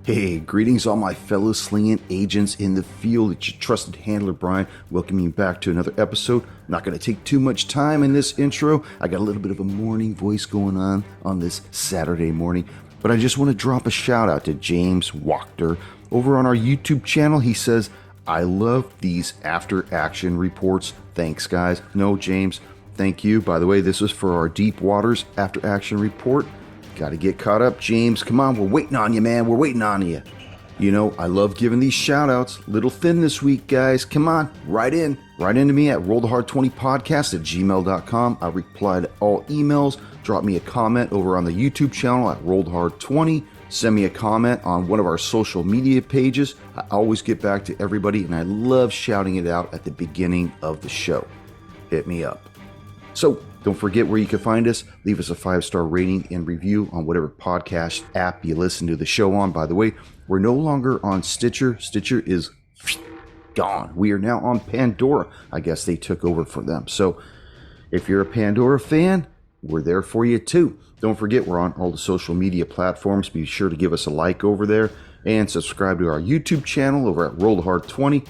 Hey, greetings all my fellow slinging agents in the field. It's your trusted handler, Brian, welcoming you back to another episode. I'm not going to take too much time in this intro. I got a little bit of a morning voice going on this Saturday morning, but I just want to drop a shout out to James Wachter over on our YouTube channel. He says, I love these after action reports. Thanks, guys. No, James, thank you. By the way, this is for our Deep Waters after action report. Got to get caught up, James. Come on, we're waiting on you, man. We're waiting on you. You know, I love giving these shout-outs. Little thin this week, guys. Come on, write into me at rollthehard20podcast@gmail.com. I reply to all emails. Drop me a comment over on the YouTube channel at rollthehard20. Send me a comment on one of our social media pages. I always get back to everybody, and I love shouting it out at the beginning of the show. Hit me up. So, don't forget where you can find us. Leave us a 5-star rating and review on whatever podcast app you listen to the show on. By the way, we're no longer on Stitcher. Stitcher is gone. We are now on Pandora. I guess they took over for them. So if you're a Pandora fan, we're there for you too. Don't forget, we're on all the social media platforms. Be sure to give us a like over there and subscribe to our YouTube channel over at Roll Hard 20.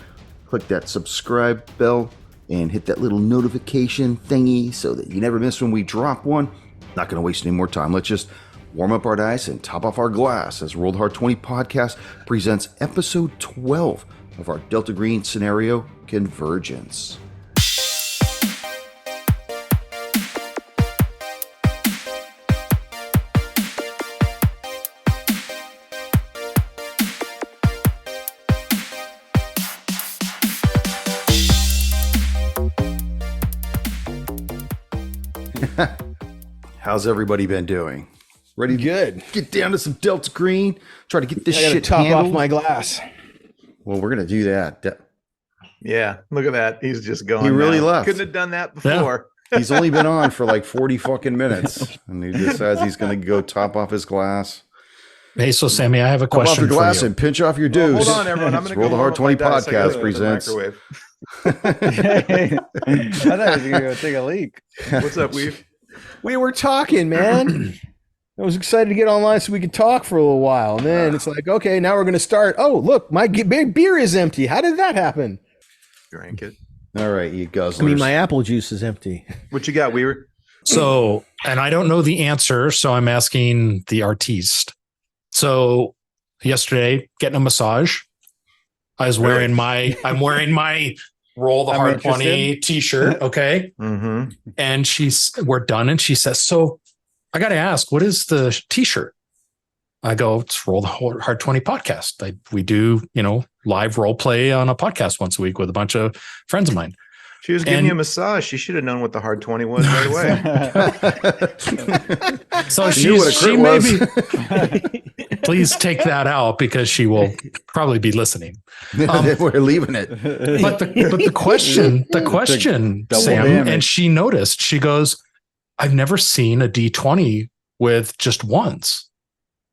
Click that subscribe bell and hit that little notification thingy so that you never miss when we drop one. Not going to waste any more time. Let's just warm up our dice and top off our glass as Rolled Hard 20 Podcast presents episode 12 of our Delta Green scenario, Convergence. How's everybody been doing? Ready to get down to some Delta Green? Try to get this shit top handled? off my glass. Well, we're going to do that. Yeah, look at that. He's just going. He really now. left. Couldn't have done that before. Yeah. He's only been on for like 40 fucking minutes. And he decides he's going to go top off his glass. Hey, so Sammy, I have a Top off question your glass for you. and pinch off your dues. Well, hold on, everyone. I'm going to Roll the Hard 20 Podcast presents. I thought he was going to go take a leak. What's up, Weave? We were talking, man. I was excited to get online so we could talk for a little while. And then it's like, okay, now we're going to start. Oh, look, my beer is empty. How did that happen? Drank it. All right, you guzzlers. I mean, my apple juice is empty. What you got, Weaver? So, and I don't know the answer, so I'm asking the artiste. So yesterday, getting a massage, I was wearing I'm wearing my Roll the Hard 20 t-shirt. Okay. Mm-hmm. And we're done. And she says, so I got to ask, what is the t-shirt? I go, it's Roll the Hard 20 Podcast. We do, live role play on a podcast once a week with a bunch of friends of mine. She was giving you a massage. She should have known what the Hard 20 was right away. So she knew what a crit was. Please take that out because she will probably be listening. We're leaving it. But the question, Sam, damage. and she noticed, she goes, I've never seen a D20 with just ones.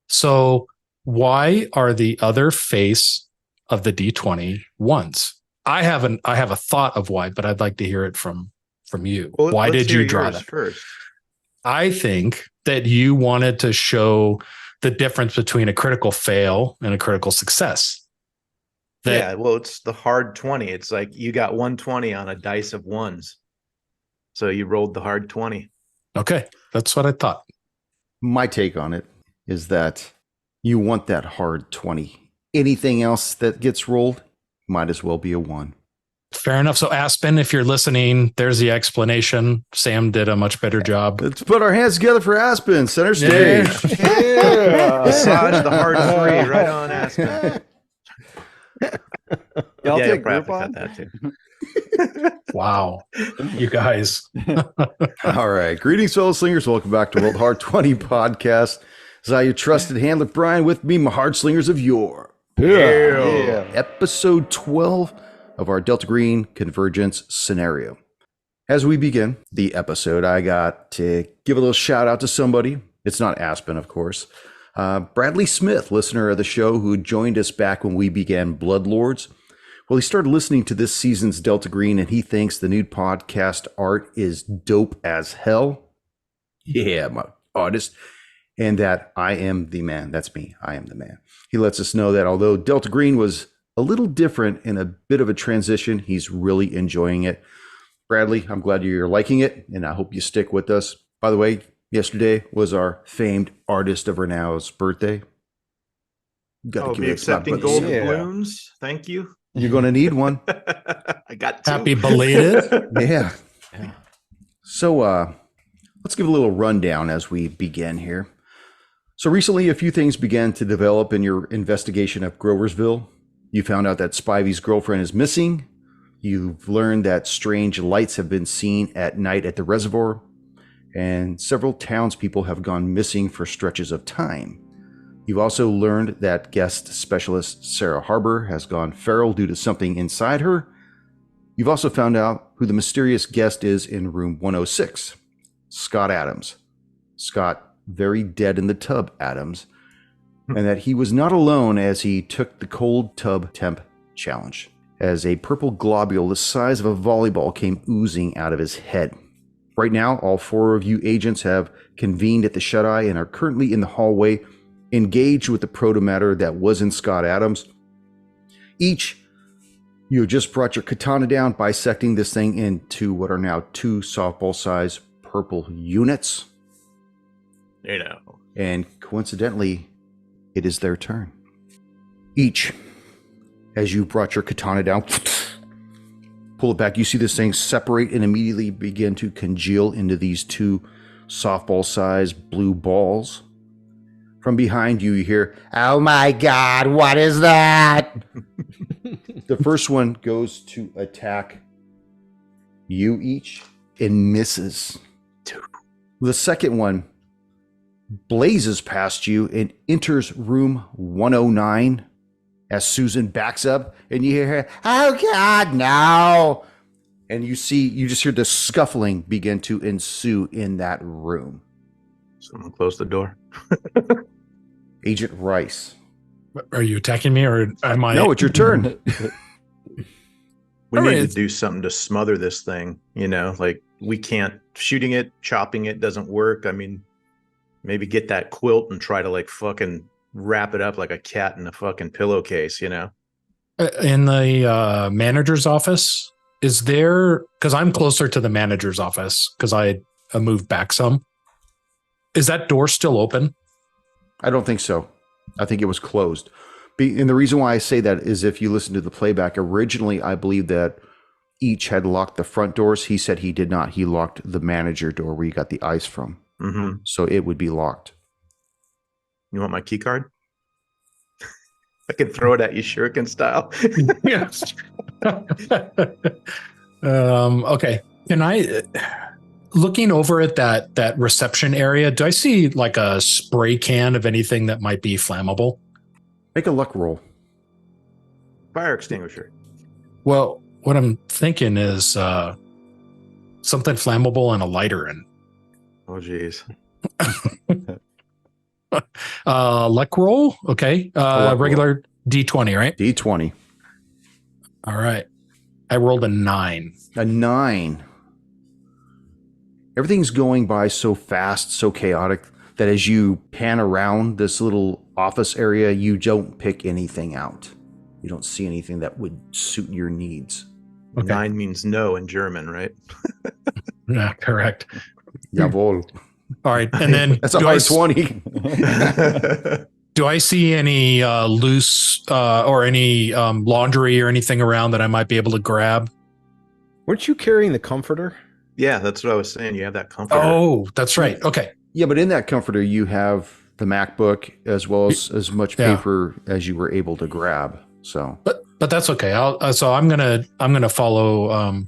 So why are the other face of the D20 ones? I have a thought of why, but I'd like to hear it from you. Well, why did you draw that first? I think that you wanted to show the difference between a critical fail and a critical success. Well, it's the Hard 20. It's like you got 120 on a dice of ones. So you rolled the Hard 20. Okay, that's what I thought. My take on it is that you want that hard 20. Anything else that gets rolled might as well be a 1. Fair enough. So Aspen, if you're listening, there's the explanation. Sam did a much better job. Let's put our hands together for Aspen, center stage. Yeah. Massage the Hard 3 right on Aspen. Y'all You'll take probably Groupon? cut that too. Wow. You guys. All right. Greetings, fellow slingers. Welcome back to World Hard 20 Podcast. This is your trusted handler, Brian, with me, my hard slingers of yore. Yeah. Episode 12 of our Delta Green Convergence scenario. As we begin the episode, I got to give a little shout out to somebody. It's not Aspen, of course. Bradley Smith, listener of the show, who joined us back when we began Bloodlords. Well, he started listening to this season's Delta Green, and he thinks the new podcast art is dope as hell. Yeah, my artist. and that I am the man. That's me. I am the man. He lets us know that although Delta Green was a little different and a bit of a transition, he's really enjoying it. Bradley, I'm glad you're liking it, and I hope you stick with us. By the way, yesterday was our famed artist of Renow's birthday. I'll be accepting golden balloons. Thank you. You're going to need one. I got two. Happy belated. Yeah. So let's give a little rundown as we begin here. So recently, a few things began to develop in your investigation of Groversville. You found out that Spivey's girlfriend is missing. You've learned that strange lights have been seen at night at the reservoir, and several townspeople have gone missing for stretches of time. You've also learned that guest specialist Sarah Harbour has gone feral due to something inside her. You've also found out who the mysterious guest is in room 106, Scott Adams. Scott, very dead in the tub, Adams, and that he was not alone as he took the cold tub temp challenge, as a purple globule the size of a volleyball came oozing out of his head. Right now, all 4 of you agents have convened at the shut-eye and are currently in the hallway, engaged with the protomatter that was in Scott Adams. Each, you have just brought your katana down, bisecting this thing into what are now 2 softball-sized purple units. You know. And coincidentally, it is their turn. Each, as you brought your katana down, pull it back, you see this thing separate and immediately begin to congeal into these 2 softball-sized blue balls. From behind you, you hear, "Oh my God, what is that?" The first one goes to attack you each and misses. The second one blazes past you and enters room 109 as Susan backs up, and you hear her, "Oh God, no!" And you just hear the scuffling begin to ensue in that room. Someone close the door. Agent Rice. Are you attacking me, or am I? No, it's your turn. We need to do something to smother this thing. Like we can't, shooting it, chopping it doesn't work. I mean, maybe get that quilt and try to like fucking wrap it up like a cat in a fucking pillowcase, In the manager's office, is there, because I'm closer to the manager's office because I moved back some. Is that door still open? I don't think so. I think it was closed. And the reason why I say that is if you listen to the playback, originally I believe that each had locked the front doors. He said he did not. He locked the manager door where you got the ice from. Mm-hmm. So it would be locked. You want my key card? I can throw it at you shuriken style. Yes. Okay. Can I... Looking over at that reception area, do I see like a spray can of anything that might be flammable? Make a luck roll. Fire extinguisher. Well, what I'm thinking is something flammable and a lighter in. Oh, geez. Luck roll? Okay. Regular D20, right? D20. All right. I rolled a 9. A 9. Everything's going by so fast, so chaotic, that as you pan around this little office area, you don't pick anything out. You don't see anything that would suit your needs. Okay. 9 means no in German, right? Yeah, correct. Jawohl. All right. And then that's a high 20. Do I see any loose or any laundry or anything around that I might be able to grab? Weren't you carrying the comforter? Yeah, that's what I was saying. You have that comforter. Oh, that's right. Okay. Yeah, but in that comforter, you have the MacBook as well as much paper as you were able to grab. So, but that's okay. So I'm gonna follow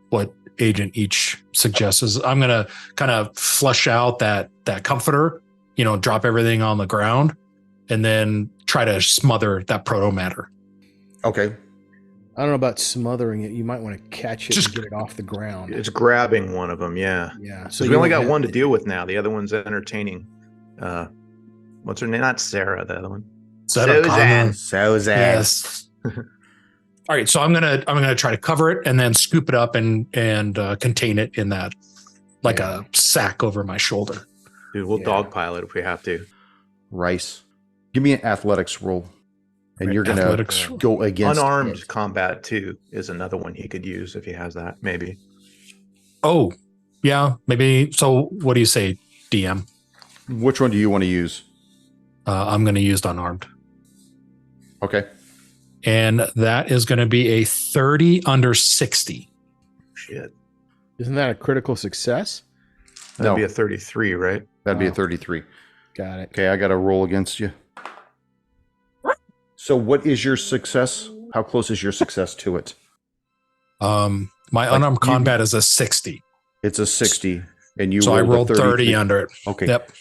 what Agent Each suggests. I'm gonna kind of flush out that comforter, drop everything on the ground, and then try to smother that proto matter. Okay. I don't know about smothering it. You might want to catch it and get it off the ground. It's grabbing one of them, yeah. Yeah. So we only got one to deal with now. The other one's entertaining. What's her name? Not Sarah, the other one. Susan. Yes. All right. So I'm gonna try to cover it and then scoop it up and contain it in that a sack over my shoulder. Dude, we'll Yeah. dogpile it if we have to. Rice, give me an athletics roll, and you're gonna Athletics. go against Unarmed it. combat too is another one he could use if he has that. Maybe. Oh, yeah, maybe. So what do you say, DM? Which one do you want to use? I'm going to use unarmed. Okay. And that is going to be a 30 under 60. Shit. Isn't that a critical success? That'd No. be a 33, right? That'd be a Wow. 33. Got it. Okay, I got to roll against you. So, what is your success? How close is your success to it? My Like unarmed you- combat is a 60. It's a 60, and you So I rolled a 30 under it. Okay. Yep.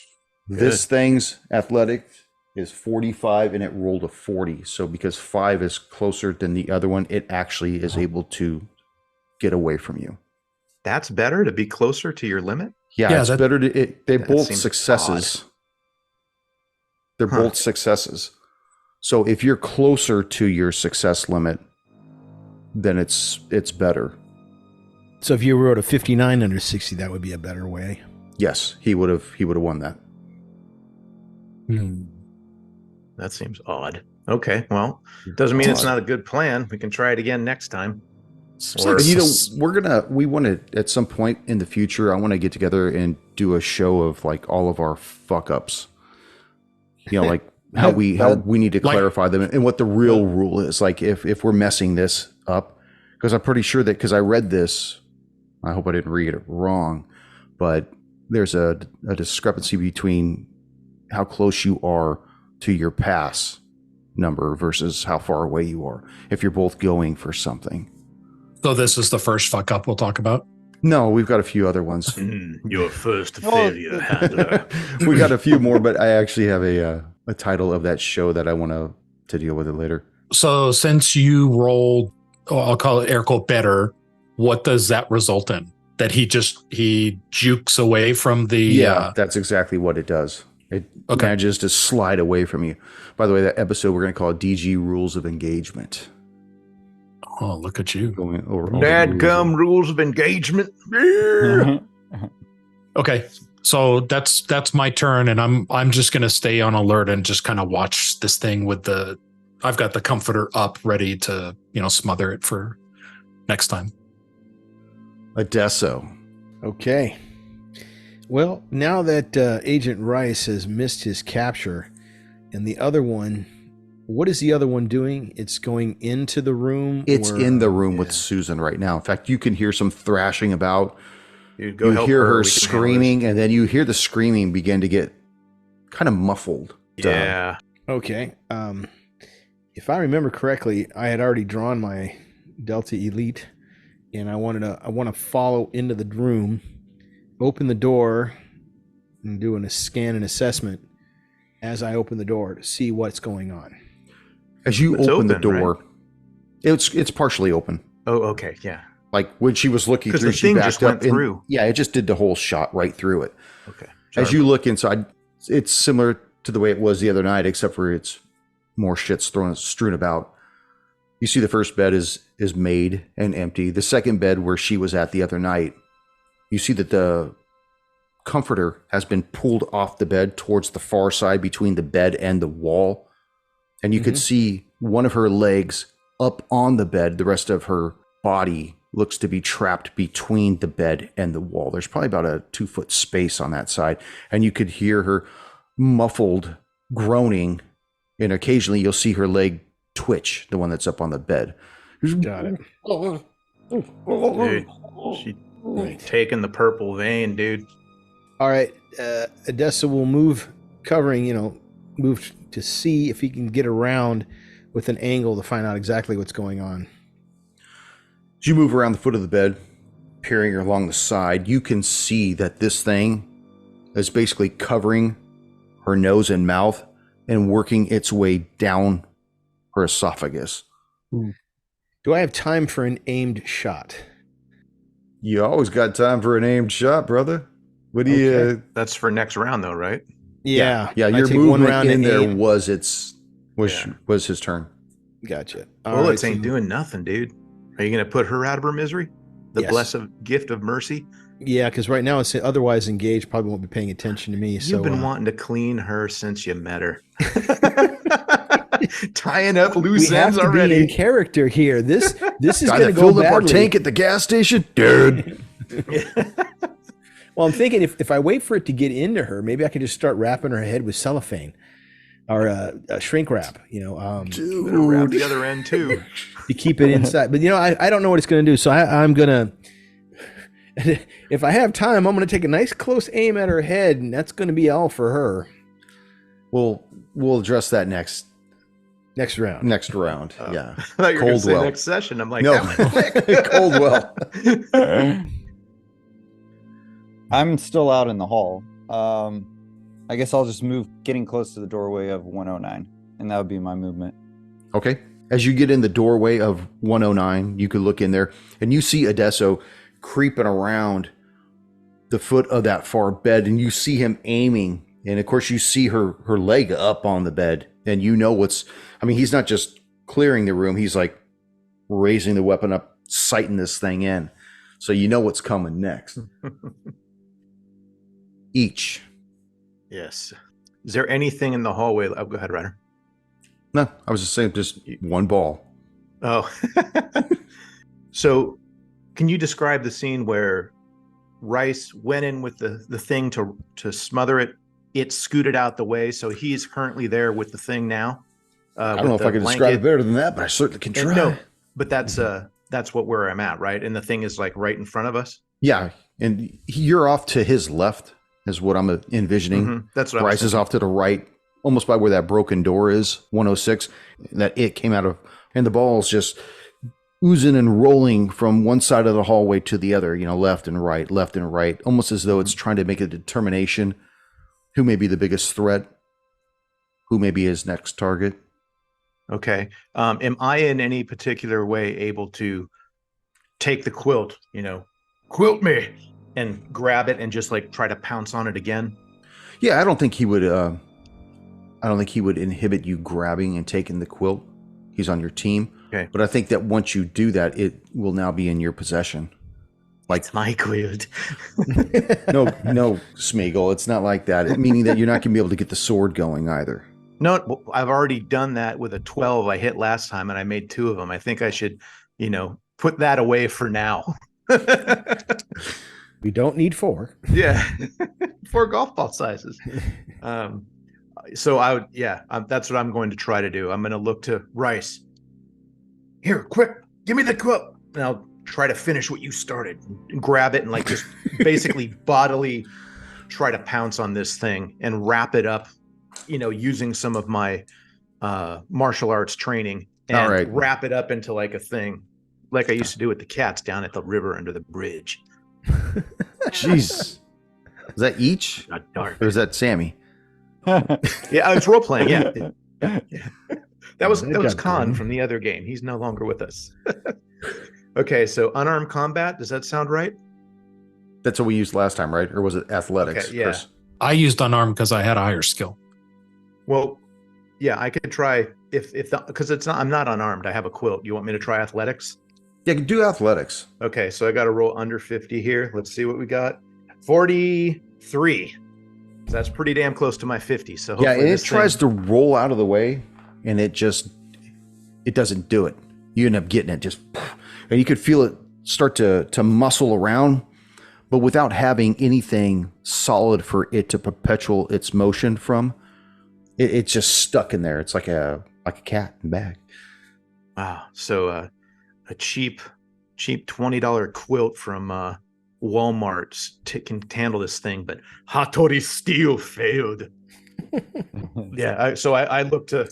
This thing's athletic is 45, and it rolled a 40. So, because 5 is closer than the other one, it actually is able to get away from you. That's better to be closer to your limit. Yeah, it's that- better to. They're that both seems successes. They're Huh. both successes. So if you're closer to your success limit, then it's better. So if you wrote a 59 under 60, that would be a better way. Yes, he would have won that. Hmm. That seems odd. Okay, well, doesn't mean it's not a good plan. We can try it again next time. Or- And we want to at some point in the future, I want to get together and do a show of like all of our fuck ups. You know, like how we need to Like- clarify them and what the real rule is. Like if we're messing this up, because I'm pretty sure that because I read this, I hope I didn't read it wrong, but there's a discrepancy between how close you are to your pass number versus how far away you are if you're both going for something. So this is the first fuck up we'll talk about. No, we've got a few other ones. Your first failure, handler. We got a few more, but I actually have a title of that show that I want to deal with it later. So since you rolled, I'll call it air quote better, what does that result in? That he jukes away from the That's exactly what it does. It Okay. manages to slide away from you. By the way, that episode we're going to call it DG Rules of Engagement. Oh, look at you. Going over all the Dadgum rules of engagement. Okay. So that's my turn, and I'm just gonna stay on alert and just kind of watch this thing with I've got the comforter up ready to, smother it for next time. Adesso. Okay. Well, now that Agent Rice has missed his capture, and the other one, what is the other one doing? It's going into the room? It's or- in the room with Yeah. Susan right now. In fact, you can hear some thrashing about. Dude, go You help hear her We can handle screaming, and then you hear the screaming begin to get kind of muffled. this. Yeah. Okay. If I remember correctly, I had already drawn my Delta Elite, and I want to follow into the room, open the door, and do a scan and assessment as I open the door to see what's going on. As you It's open the open, door, it's partially open. Oh, okay. Yeah. Like when she was looking 'Cause through, the she thing backed just up went and- through. Yeah, it just did the whole shot right through it. Okay. As you look inside, it's similar to the way it was the other night, except for it's more shit's strewn about. You see, the first bed is made and empty. The second bed, where she was at the other night, you see that the comforter has been pulled off the bed towards the far side between the bed and the wall, and you could see one of her legs up on the bed. The rest of her body looks to be trapped between the bed and the wall. There's probably about a 2-foot space on that side. And you could hear her muffled groaning. And occasionally you'll see her leg twitch, the one that's up on the bed. Got it. Dude, she taking the purple vein, dude. All right. Odessa will move, move to see if he can get around with an angle to find out exactly what's going on. As you move around the foot of the bed, peering along the side, you can see that this thing is basically covering her nose and mouth and working its way down her esophagus. Do I have time for an aimed shot? You always got time for an aimed shot, brother. What do you? That's for next round, though, right? Yeah. Yeah. I Your take movement in there aim. was Yeah. his turn. Gotcha. All Bullets right, ain't so- doing nothing, dude. Are you going to put her out of her misery? The Yes. blessed gift of mercy? Yeah, because right now it's otherwise engaged. Probably won't be paying attention to me. You've been wanting to clean her since you met her. Tying up loose ends already. Be in character here. This is going to go filled up our badly. tank at the gas station, dude. Well, I'm thinking if I wait for it to get into her, maybe I can just start wrapping her head with cellophane or a shrink wrap. You know, Dude, wrap the other end too to keep it inside. But you know, I don't know what it's going to do. So I'm gonna. If I have time, I'm going to take a nice close aim at her head, and that's going to be all for her. We'll address that next round. Yeah. I thought you were going to say next session. I'm like, no. Coldwell. I'm still out in the hall. I guess I'll just move, getting close to the doorway of 109, and that would be my movement. Okay. As you get in the doorway of 109, you could look in there, and you see Adesso creeping around the foot of that far bed, and you see him aiming. And of course, you see her leg up on the bed, and you know he's not just clearing the room, he's like raising the weapon up, sighting this thing in. So you know what's coming next. Each. Yes. Is there anything in the hallway? Oh, go ahead, Ryder. No, I was just saying, just one ball. Oh. So can you describe the scene where Rice went in with the thing to smother it? It scooted out the way, so he is currently there with the thing now. I don't know if I can describe it better than that, but I certainly can try. No, but that's where I'm at, right? And the thing is like right in front of us. Yeah, and you're off to his left, is what I'm envisioning. Mm-hmm. That's what Rice is off to the right, almost by where that broken door is, 106. That it came out of, and the ball's just oozing and rolling from one side of the hallway to the other, left and right, almost as though it's trying to make a determination who may be the biggest threat, who may be his next target. Okay. Am I in any particular way able to take the quilt, quilt me, and grab it and just like try to pounce on it again? Yeah, I don't think he would inhibit you grabbing and taking the quilt. He's on your team. Okay. But I think that once you do that, it will now be in your possession. Like, it's my quilt. no, Smeagol, it's not like that. Meaning that you're not going to be able to get the sword going either. No, I've already done that with a 12 I hit last time, and I made 2 of them. I think I should, put that away for now. We don't need 4. Yeah. 4 golf ball sizes. So I would, that's what I'm going to try to do. I'm going to look to Rice. Here, quick, give me the quilt. And I'll try to finish what you started. And grab it and like just basically bodily try to pounce on this thing and wrap it up, using some of my martial arts training, and wrap it up into like a thing like I used to do with the cats down at the river under the bridge. Jeez. Is that each? Not dark. Or is that Sammy? Yeah, it's role playing. Yeah. That was Khan from the other game. He's no longer with us. Okay, so unarmed combat. Does that sound right? That's what we used last time, right? Or was it athletics? Okay, yeah. Chris? I used unarmed because I had a higher skill. Well, yeah, I could try because I'm not unarmed. I have a quilt. You want me to try athletics? Yeah, do athletics. Okay, so I got to roll under 50 here. Let's see what we got. 43. So that's pretty damn close to my 50. So yeah, and it tries to roll out of the way, and it doesn't do it. You end up getting it just, and you could feel it start to muscle around, but without having anything solid for it to perpetuate its motion from. It's just stuck in there. It's like a cat in a bag. Wow. So a cheap $20 quilt from Walmart can handle this thing, but Hattori steel failed. Yeah. So I look to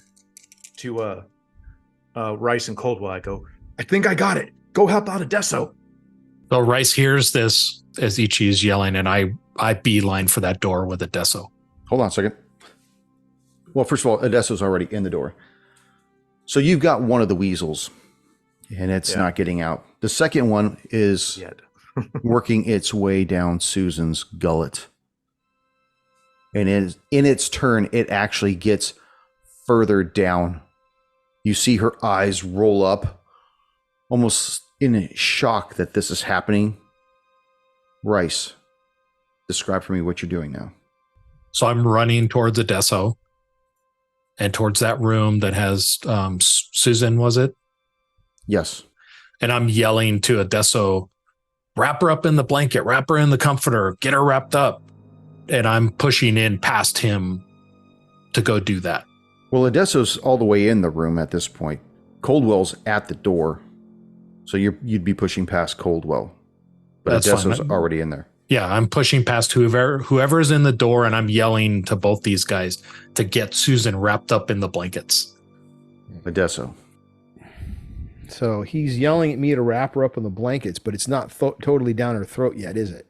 Rice and Coldwell. I go, I think I got it. Go help out Adesso. So Rice hears this as Ichi is yelling, and I beeline for that door with Adesso. Hold on a second. Well, first of all, Adesso's already in the door. So you've got one of the weasels, and it's not getting out. The second one is working its way down Susan's gullet. And in its turn, it actually gets further down. You see her eyes roll up, almost in shock that this is happening. Rice, describe for me what you're doing now. So I'm running towards Adesso and towards that room that has Susan, was it? Yes. And I'm yelling to Adesso, wrap her up in the blanket, wrap her in the comforter, get her wrapped up. And I'm pushing in past him to go do that. Well, Adesso's all the way in the room at this point. Coldwell's at the door. So you'd be pushing past Coldwell. But That's Adesso's fine. already in there. Yeah, I'm pushing past whoever's in the door, and I'm yelling to both these guys to get Susan wrapped up in the blankets. Adesso. So he's yelling at me to wrap her up in the blankets, but it's not totally down her throat yet, is it?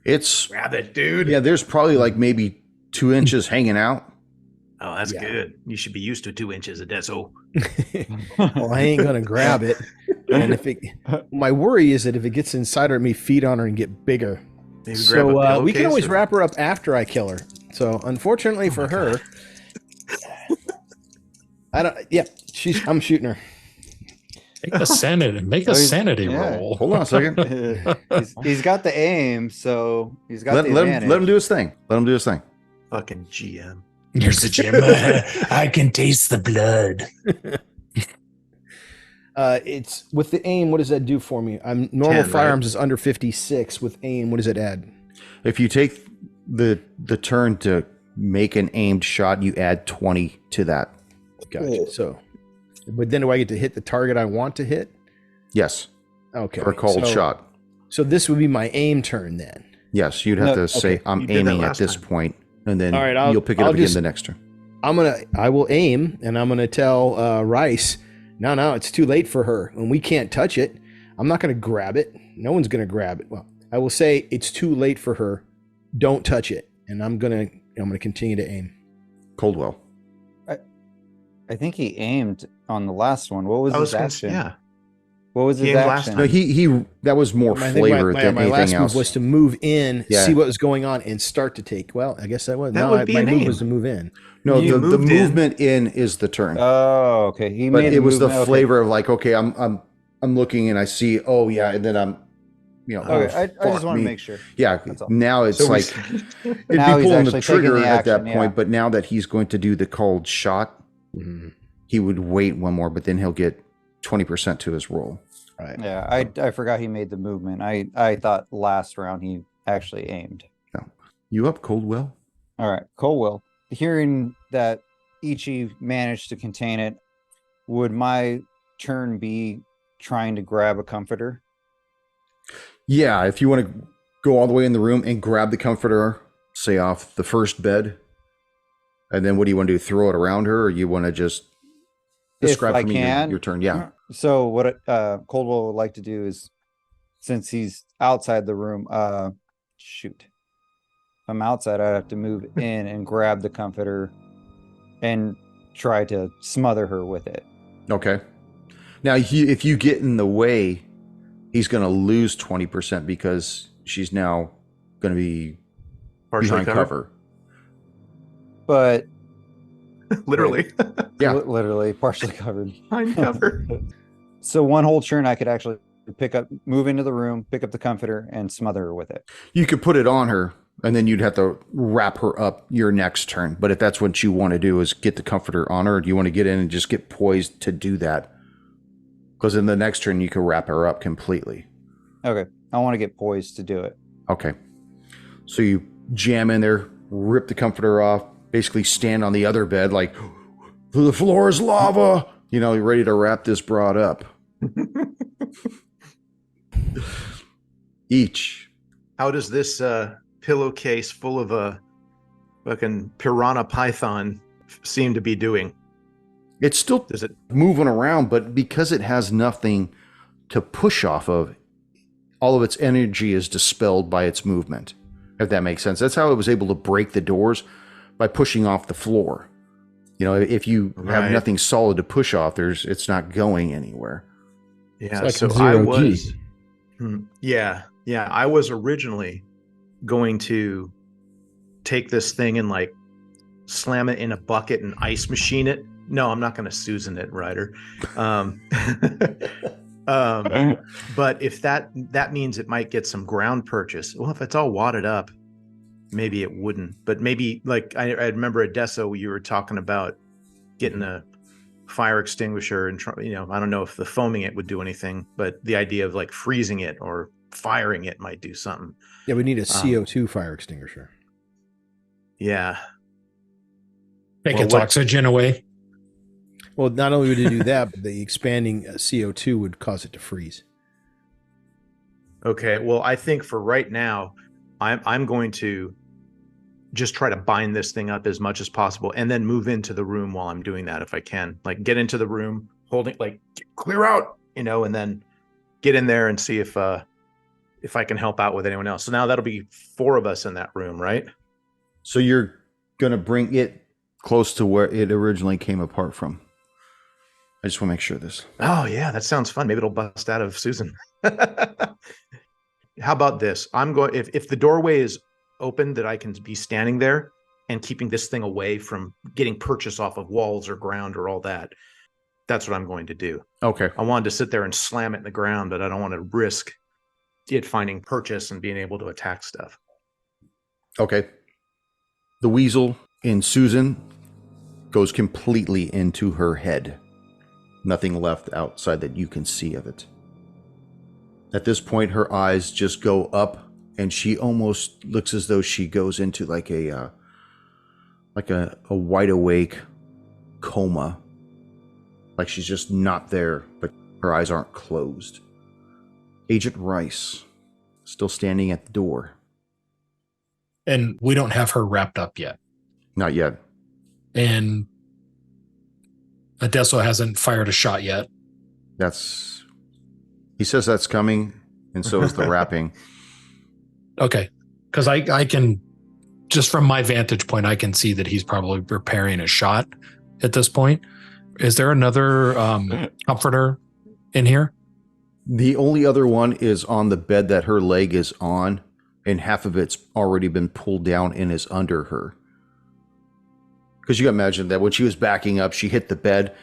It's... Grab it, dude. Yeah, there's probably like maybe 2 inches hanging out. Oh, that's Yeah. good. You should be used to 2 inches of Deso. Well, I ain't gonna grab it. And if it, my worry is that if it gets inside her, it may feed on her and get bigger. Maybe grab a So we can pillowcase always or- wrap her up after I kill her. So unfortunately for her, I don't. Yeah, I'm shooting her. Make a sanity yeah. roll. Hold on a second. he's got the aim, so he's got let, the let advantage. him do his thing. Let him do his thing. Fucking GM. Here's the gym. I can taste the blood. It's with the aim. What does that do for me? I'm normal 10, firearms is under 56. With aim, what does it add? If you take the turn to make an aimed shot, you add 20 to that. Gotcha. So, but then do I get to hit the target I want to hit? Yes. Okay. For a cold so, shot. So this would be my aim turn then. Yes, you'd have No, to say, okay. I'm You did that aiming at last this time. point, and then All right, you'll pick it I'll up again just- the next turn. I will aim, and I'm gonna tell Rice, no, it's too late for her, and we can't touch it. I'm not gonna grab it. No one's gonna grab it. Well, I will say it's too late for her. Don't touch it, and I'm gonna continue to aim. Coldwell. I think he aimed on the last one. What was I was his gonna action? yeah. What was He his aimed last action? No, he that was more I think flavor than my anything last else. move was to move in, Yeah. see what was going on, and start to take. Well, I guess that was. That No, would be my an move aim. was to move in. No, You the moved in. movement in is the turn. Oh, okay. He but made it was the movement. Okay. flavor of like, okay, I'm looking and I see, oh yeah, and then I'm, Okay, oh, I just fuck want to me. make sure. Yeah, That's all. now it's So we- like it'd be Now he's pulling the actually taking trigger the at that action, point, yeah. but now that he's going to do the cold shot, he would wait one more, but then he'll get 20% to his roll. Right. Yeah, I forgot he made the movement. I thought last round he actually aimed. You up, Coldwell? All right, Colwell. Hearing that Ichi managed to contain it, would my turn be trying to grab a comforter? Yeah, if you want to go all the way in the room and grab the comforter, say off the first bed, and then what do you want to do? Throw it around her, or you want to just describe I for me can. your turn? Yeah. So what Coldwell would like to do is, since he's outside the room, shoot. If I'm outside, I'd have to move in and grab the comforter and try to smother her with it. Okay. Now, if you get in the way, he's going to lose 20% because she's now going to be Partially behind covered. cover. But Literally. Yeah. literally partially covered. Behind cover. So one whole turn, I could actually move into the room, pick up the comforter, and smother her with it. You could put it on her, and then you'd have to wrap her up your next turn. But if that's what you want to do is get the comforter on her, do you want to get in and just get poised to do that? Because in the next turn, you can wrap her up completely. Okay, I want to get poised to do it. Okay. So you jam in there, rip the comforter off, basically stand on the other bed like, the floor is lava. You know, you're ready to wrap this broad up. Each. How does this pillowcase full of a fucking piranha python seem to be doing? It's still Does it? moving around, but because it has nothing to push off of, all of its energy is dispelled by its movement, if that makes sense. That's how it was able to break the doors, by pushing off the floor. You know, if you have Right. nothing solid to push off, it's not going anywhere. Yeah. like So zero I G. was. Yeah. I was originally going to take this thing and like slam it in a bucket and ice machine it. No, I'm not going to Susan it, Ryder. But if that means it might get some ground purchase. Well, if it's all wadded up, maybe it wouldn't. But maybe, like, I remember at Deso, you were talking about getting a fire extinguisher and I don't know if the foaming it would do anything, but the idea of like freezing it or firing it might do something. Yeah, we need a CO2 fire extinguisher. Yeah. Take its oxygen away. Well, not only would it do that, but the expanding CO2 would cause it to freeze. Okay. Well, I think for right now, I'm going to just try to bind this thing up as much as possible and then move into the room while I'm doing that if I can. Like, get into the room, holding, like, clear out, and then get in there and see if I can help out with anyone else. So now that'll be 4 of us in that room, right? So you're going to bring it close to where it originally came apart from. I just want to make sure this. Oh, yeah, that sounds fun. Maybe it'll bust out of Susan. How about this? I'm going, if the doorway is open, that I can be standing there and keeping this thing away from getting purchase off of walls or ground or all that. That's what I'm going to do. Okay. I wanted to sit there and slam it in the ground, but I don't want to risk it finding purchase and being able to attack stuff. Okay. The weasel in Susan goes completely into her head. Nothing left outside that you can see of it. At this point, her eyes just go up, and she almost looks as though she goes into like a wide awake coma. Like she's just not there, but her eyes aren't closed. Agent Rice, still standing at the door. And we don't have her wrapped up yet. Not yet. And Adesso hasn't fired a shot yet. He says that's coming, and so is the wrapping. Okay. Because I can, just from my vantage point, I can see that he's probably preparing a shot at this point. Is there another comforter in here? The only other one is on the bed that her leg is on, and half of it's already been pulled down and is under her. Because you can imagine that when she was backing up, she hit the bed,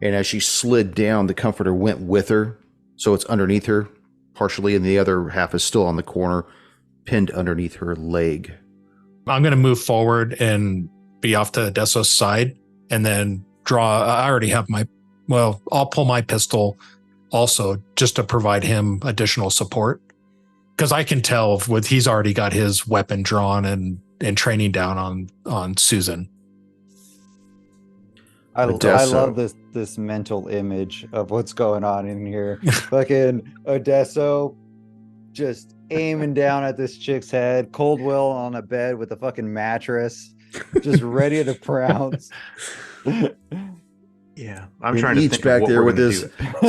and as she slid down, the comforter went with her. So it's underneath her partially, and the other half is still on the corner, pinned underneath her leg. I'm going to move forward and be off to Adesso's side and then draw. I already have I'll pull my pistol also just to provide him additional support. Because I can tell he's already got his weapon drawn and training down on Susan. I love this mental image of what's going on in here. Fucking Odesso just aiming down at this chick's head, Coldwell on a bed with a fucking mattress, just ready to pounce. Yeah, I'm trying to think back there with this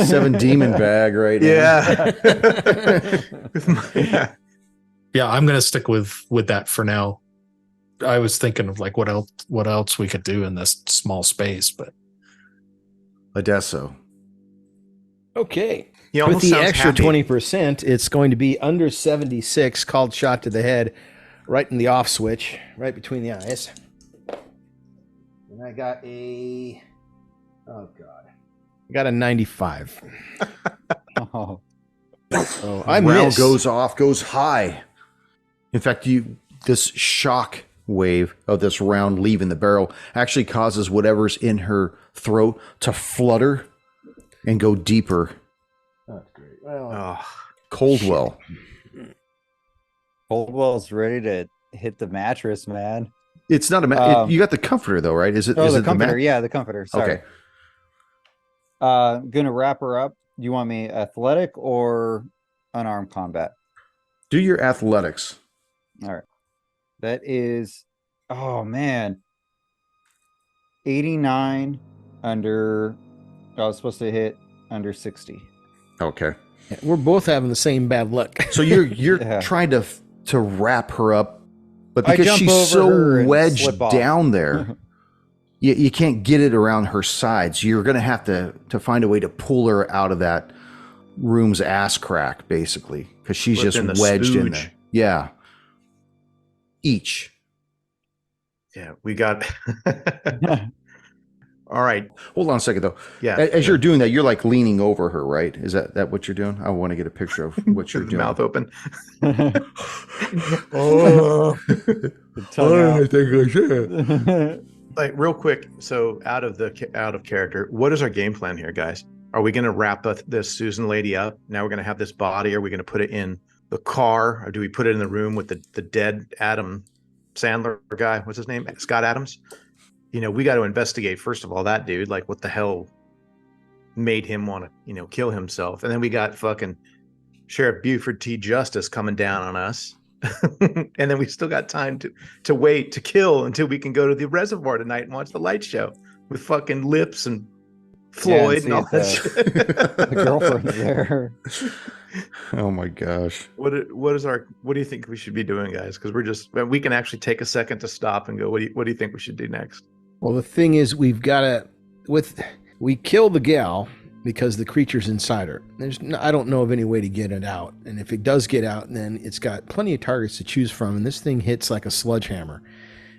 7 demon bag right now. Yeah. Yeah, I'm going to stick with that for now. I was thinking of like what else we could do in this small space, but Adesso. Okay. He With almost the sounds extra happy. 20%, it's going to be under 76, called shot to the head, right in the off switch, right between the eyes. And I got a 95. Oh. So I Round missed. goes high. In fact, this shock wave of this round leaving the barrel actually causes whatever's in her throat to flutter and go deeper. That's great. Well, Coldwell. Coldwell's ready to hit the mattress, man. It's not you got the comforter though, right? Is it? Oh, is the it comforter. the Yeah, the comforter. Sorry. Okay. Gonna wrap her up. Do you want me athletic or unarmed combat? Do your athletics. All right. That is, oh man, 89 under. I was supposed to hit under 60. Okay. we're both having the same bad luck. So you're Yeah. trying to wrap her up, but I because jump she's over her so and wedged slip off. down there, you can't get it around her sides. You're going to have to find a way to pull her out of that room's ass crack, basically, because she's Within just the wedged in spooge. there. Yeah. Each. Yeah, we got. All right. Hold on a second though. Yeah. As you're doing that, you're like leaning over her, right? Is that what you're doing? I want to get a picture of what you're the doing. mouth open. Oh, The tongue out. I think I should. Like real quick. So out of character, what is our game plan here, guys? Are we going to wrap this Susan lady up? Now we're going to have this body. Are we going to put it in the car, or do we put it in the room with the dead Adam Sandler guy? What's his name? Scott Adams. We got to investigate first of all that dude. Like, what the hell made him want to, kill himself? And then we got fucking Sheriff Buford T. Justice coming down on us. And then we still got time to wait to kill until we can go to the reservoir tonight and watch the light show with fucking Lips and Floyd and all that shit. The girlfriend's there. Oh my gosh. What do you think we should be doing, guys? Because we can actually take a second to stop and go, what do you think we should do next? Well, the thing is, we kill the gal because the creature's inside her. I don't know of any way to get it out. And if it does get out, then it's got plenty of targets to choose from. And this thing hits like a sledgehammer.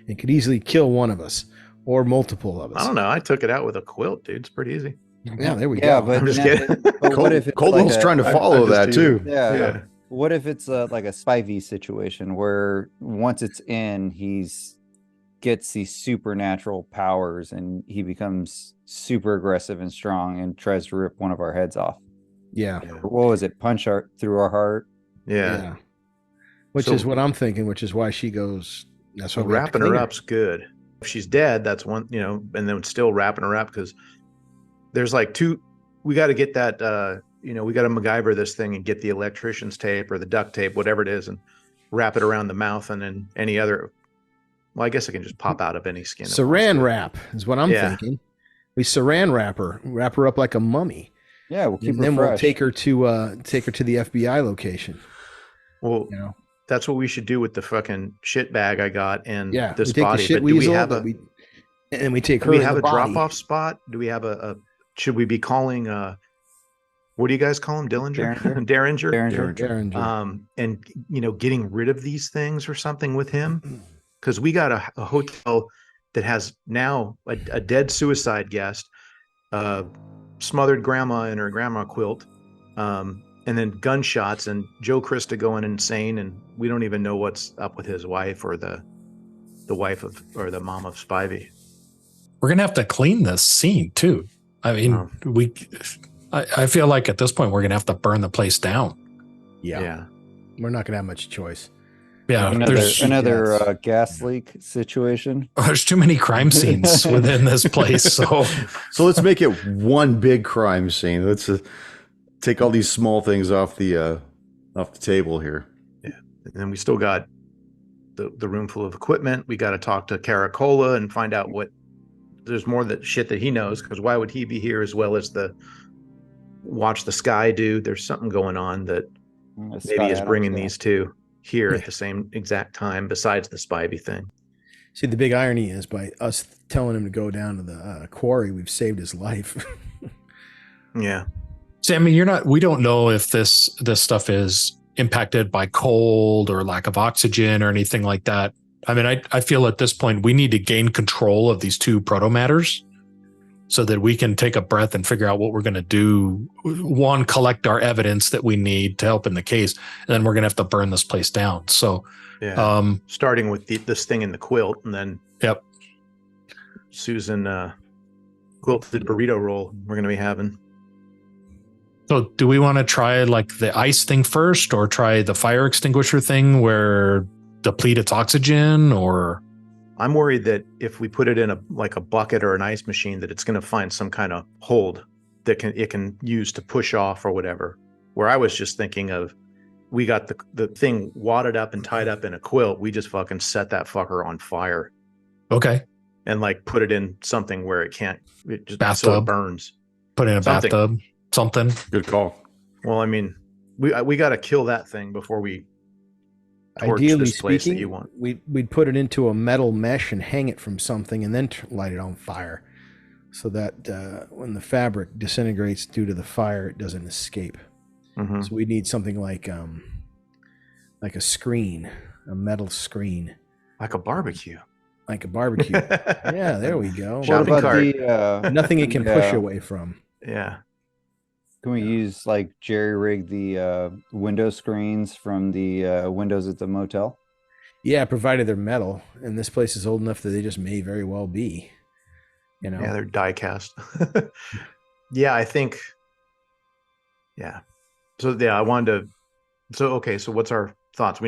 It could easily kill one of us or multiple of us. I don't know. I took it out with a quilt, dude. It's pretty easy. Yeah, there we Yeah, go. but I'm just kidding. But what if it's Coldwell's like trying to follow that too. Yeah. What if it's like a Spivey situation where once it's in, he's gets these supernatural powers and he becomes super aggressive and strong and tries to rip one of our heads off? Yeah. What was it? Punch through our heart? Yeah. Which is what I'm thinking, which is why she goes. That's why wrapping her up's good. If she's dead, that's one, and then still wrapping her up, because there's like we got to get that, we got to MacGyver this thing and get the electrician's tape or the duct tape, whatever it is, and wrap it around the mouth, and then any other. Well, I guess it can just pop out of any skin. Saran wrap is what I'm thinking. We saran wrap her up like a mummy. Yeah, we'll keep and her then fresh. we'll take her to the FBI location. Well, that's what we should do with the fucking shit bag I got and this we take body. The shit but do we weasel, have and we take her. Do we have a drop-off spot? Do we have should we be calling what do you guys call him? Derringer. And getting rid of these things or something with him, because we got a hotel that has now a dead suicide guest, smothered grandma in her grandma quilt, and then gunshots and Joe Krista going insane, and we don't even know what's up with his wife or the wife of or the mom of Spivey. We're gonna have to clean this scene too. I mean, I feel like at this point we're gonna have to burn the place down. Yeah. We're not gonna have much choice. Yeah, another gas leak situation. There's too many crime scenes within this place. So let's make it one big crime scene. Let's take all these small things off the table here. Yeah, and then we still got the room full of equipment. We got to talk to Caracola and find out what there's more that shit that he knows, because why would he be here as well as the watch the sky dude? There's something going on that maybe is bringing these two here at the same exact time, besides the Spivey thing. See, the big irony is by us telling him to go down to the quarry, we've saved his life. Yeah. See, I mean, we don't know if this stuff is impacted by cold or lack of oxygen or anything like that. I mean, I feel at this point we need to gain control of these two proto-matters so that we can take a breath and figure out what we're going to do. One, collect our evidence that we need to help in the case, and then we're going to have to burn this place down. So, starting with this thing in the quilt, and then Susan quilted burrito roll we're going to be having. So do we want to try like the ice thing first, or try the fire extinguisher thing where deplete its oxygen? Or I'm worried that if we put it in a bucket or an ice machine, that it's going to find some kind of hold that it can use to push off or whatever. Where I was just thinking of, we got the thing wadded up and tied up in a quilt. We just fucking set that fucker on fire. Okay. And put it in something where it just bathtub. So it burns. Put it in a bathtub. Something. Good call. Well, I mean, we got to kill that thing before we torch Ideally this place speaking, that you want. We'd put it into a metal mesh and hang it from something, and then light it on fire, so that when the fabric disintegrates due to the fire, it doesn't escape. Mm-hmm. So we need something like a screen, a metal screen, like a barbecue. like a barbecue. Yeah, there we go. What Shopping about cart. the Nothing it can push yeah. away from. Yeah. Can we use like jerry rig the window screens from the windows at the motel? Yeah, provided they're metal, and this place is old enough that they just may very well be. You know. Yeah, they're die cast. Yeah, I think. Yeah. So yeah, I wanted to. So okay, so what's our thoughts?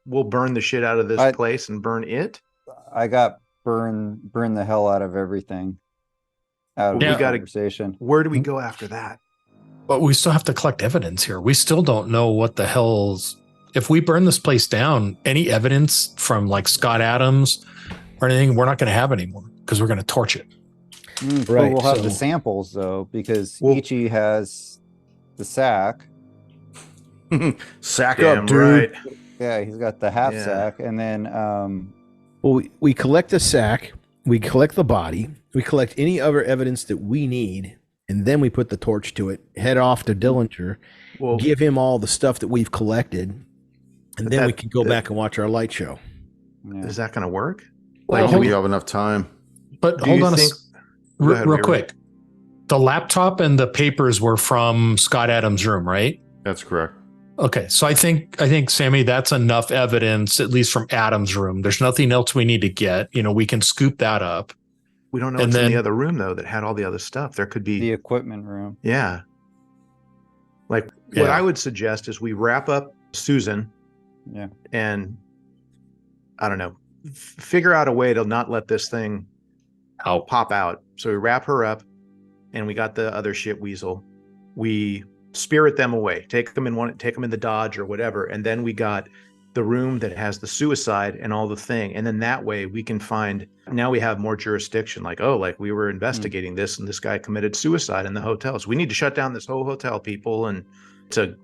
We'll burn the shit out of this place and burn it. I got burn the hell out of everything. Out of Well, the we gotta- conversation. Where do we go after that? But we still have to collect evidence here. We still don't know what the hell's. If we burn this place down, any evidence from like Scott Adams or anything, we're not going to have anymore because we're going to torch it. But Right, we'll have the so- samples though, because Well- Ichi has the sack. Sack Damn up, dude. right. Yeah, he's got the half Yeah. sack, and then Well, we collect the sack, we collect the body, we collect any other evidence that we need, and then we put the torch to it, head off to Dillinger, Well, give him all the stuff that we've collected, and But then we that- can go that- back and watch our light show. yeah. is that going to work? Well, Like, hold- we have enough time. But Do hold you on think- Go real ahead, Weaver. quick. The laptop and the papers were from Scott Adams' room, right? That's correct. Okay, so I think Sammy, that's enough evidence, at least from Adams' room. There's nothing else we need to get. You know, we can scoop that up. We don't know And what's in then- the other room though that had all the other stuff. There could be The equipment room. Yeah. Like what Yeah. I would suggest is we wrap up Susan. Yeah. And I don't know, figure out a way to not let this thing Out. pop out. So we wrap her up and we got the other shit weasel. We spirit them away, take them in the Dodge or whatever. And then we got the room that has the suicide and all the thing. And then that way we can find, now we have more jurisdiction. Like, oh, like we were investigating this and this guy committed suicide in the hotels. We need to shut down this whole hotel, people. And it's a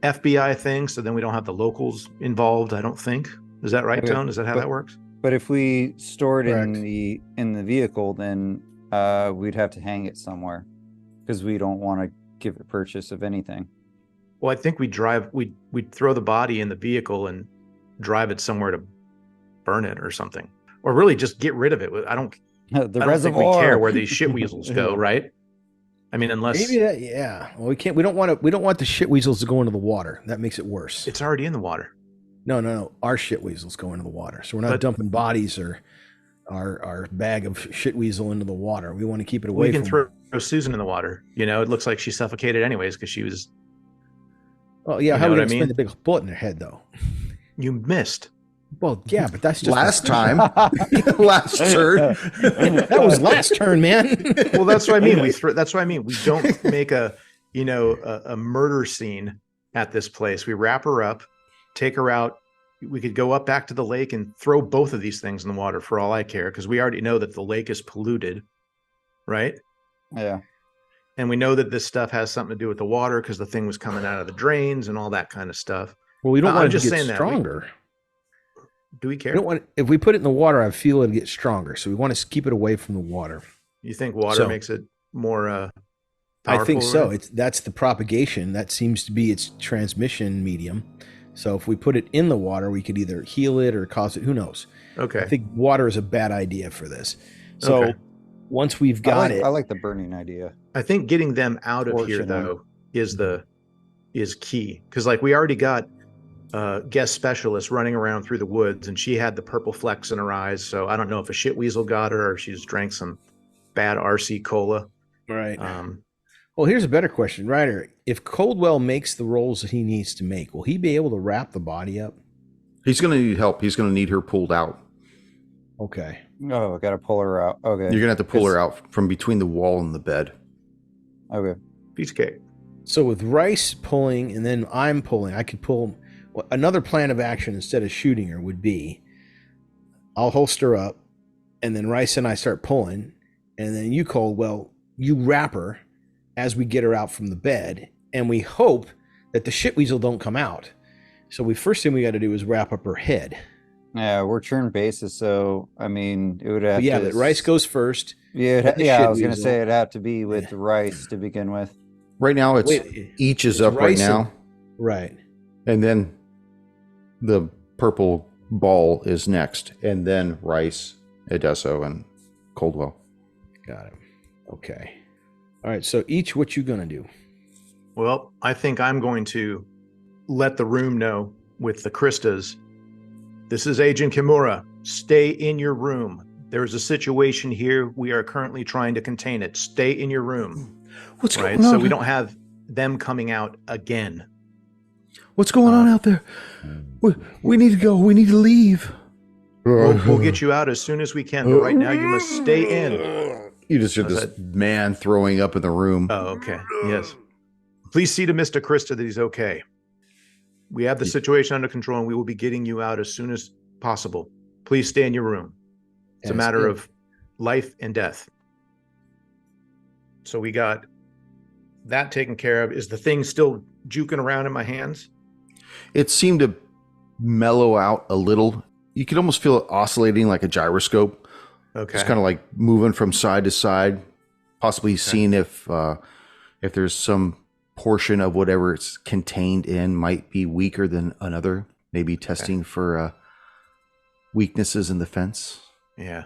FBI thing. So then we don't have the locals involved, I don't think. Is that right, Okay. Tone? Is that how But- that works? But if we store it Correct. in the vehicle, then we'd have to hang it somewhere because we don't want to give it purchase of anything. Well, I think we'd throw the body in the vehicle and drive it somewhere to burn it or something, or really just get rid of it. I don't think we care where these shit weasels go, right? I mean, unless Maybe that, yeah. Well, we can't. We don't want the shit weasels to go into the water. That makes it worse. it's already in the water. No. Our shit weasels go into the water, so we're not But- dumping bodies or our bag of shit weasel into the water. We want to keep it away We can from. throw Susan in the water. You know, it looks like she suffocated anyways because she was. Well, yeah. you How know are we what I gonna mean? spin the big bullet in her head though? You missed. Well, yeah, but that's just Last time. Last turn. That was last turn, man. Well, that's what I mean. That's what I mean. We don't make a murder scene at this place. We wrap her up, take her out. We could go up back to the lake and throw both of these things in the water for all I care, because we already know that the lake is polluted, right? Yeah. And we know that this stuff has something to do with the water because the thing was coming out of the drains and all that kind of stuff. Well, we don't I'm want it just to get saying that. stronger. Do we We care? don't want. If we put it in the water, I feel it'll get stronger. So we want to keep it away from the water. You think water So- makes it more I powerful? think so. or- That's the propagation. That seems to be its transmission medium. So if we put it in the water, we could either heal it or cause it. Who knows? Okay. I think water is a bad idea for this. So Okay. once we've got it, I like the burning idea. I think getting them out of here Fortunate. though is key, because like we already got guest specialist running around through the woods, and she had the purple flecks in her eyes. So I don't know if a shit weasel got her or she just drank some bad RC cola. right. Um, Well, here's a better question, Ryder. If Coldwell makes the rolls that he needs to make, will he be able to wrap the body up? He's going to need help. He's going to need her pulled out. Okay. Oh, I gotta pull her out. Okay. You're going to have to pull Yes. her out from between the wall and the bed. Okay. piece of cake. So with Rice pulling and then I'm pulling, I could pull. Well, another plan of action instead of shooting her would be I'll holster up and then Rice and I start pulling, and then you, Coldwell, you wrap her as we get her out from the bed, and we hope that the shit weasel don't come out. So first thing we got to do is wrap up her head. Yeah, we're turn basis, so I mean, it would have. But yeah, to, but Rice goes first. Yeah, then the yeah. shit I was gonna weasel. say it'd have to be with Rice to begin with. Right now, it's Wait, each is it's up right Rice now. right. And then the purple ball is next. And then Rice. Edesso and Coldwell. Got it. Okay. All right. So each, what you gonna do? Well, I think I'm going to let the room know with the Kristas. This is Agent Kimura. Stay in your room. There is a situation here. We are currently trying to contain it. Stay in your room. What's Right? going on? So we don't have them coming out again. What's going on out there? We need to go. We need to leave. We'll get you out as soon as we can. But right now, you must stay in. You just heard this man throwing up in the room. Oh, okay. Yes. Please see to Mr. Krista that he's okay. We have the situation under control, and we will be getting you out as soon as possible. Please stay in your room. It's a matter of life and death. So we got that taken care of. Is the thing still juking around in my hands? It seemed to mellow out a little. You could almost feel it oscillating like a gyroscope. Okay. Just kind of like moving from side to side, possibly seeing if there's some portion of whatever it's contained in might be weaker than another. Maybe testing for weaknesses in the fence. Yeah.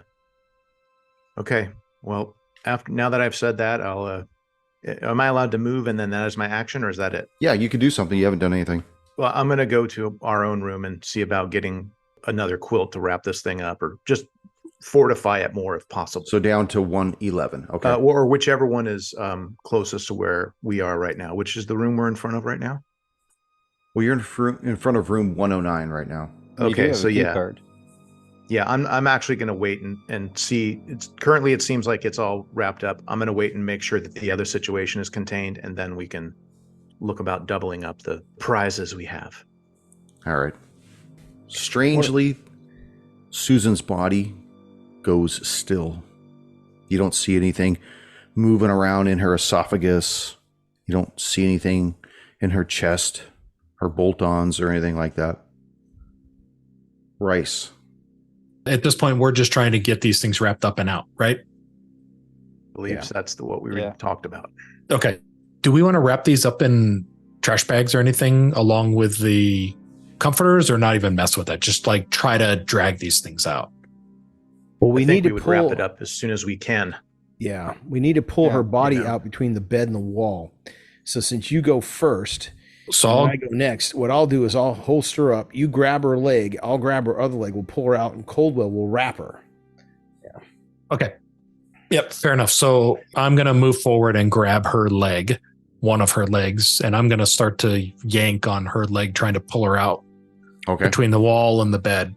Okay. Well, now that I've said that, am I allowed to move and then that is my action, or is that it? Yeah, you could do something. You haven't done anything. Well, I'm going to go to our own room and see about getting another quilt to wrap this thing up, or just fortify it more if possible. So down to 111. Okay. Or whichever one is closest to where we are right now, which is the room we're in front of right now. Well, you're in front of room 109 right now. Okay, so yeah. Card. Yeah, I'm actually going to wait and see. Currently, it seems like it's all wrapped up. I'm going to wait and make sure that the other situation is contained, and then we can look about doubling up the prizes we have. All right. Strangely, Susan's body goes still. You don't see anything moving around in her esophagus. You don't see anything in her chest, her bolt-ons, or anything like that. Rice. At this point, we're just trying to get these things wrapped up and out, right? I believe that's what we talked about. Okay. Do we want to wrap these up in trash bags or anything along with the comforters, or not even mess with it? Just like try to drag these things out. Well, we need to wrap it up as soon as we can. Yeah, we need to pull her body out between the bed and the wall. So since you go first, so I go next, what I'll do is I'll holster up. You grab her leg. I'll grab her other leg. We'll pull her out, and Coldwell will wrap her. Yeah. Okay. Yep. Fair enough. So I'm going to move forward and grab her leg, one of her legs, and I'm going to start to yank on her leg, trying to pull her out between the wall and the bed.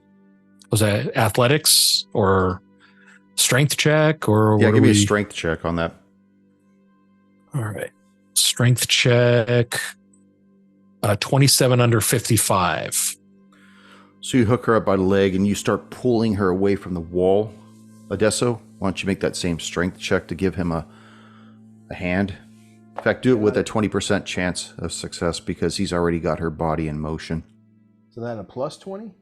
Was that athletics or strength check, or give me a strength check on that. All right. Strength check. 27 under 55. So you hook her up by the leg and you start pulling her away from the wall. Adesso, why don't you make that same strength check to give him a hand? In fact, do it with a 20% chance of success because he's already got her body in motion. So that a plus 20?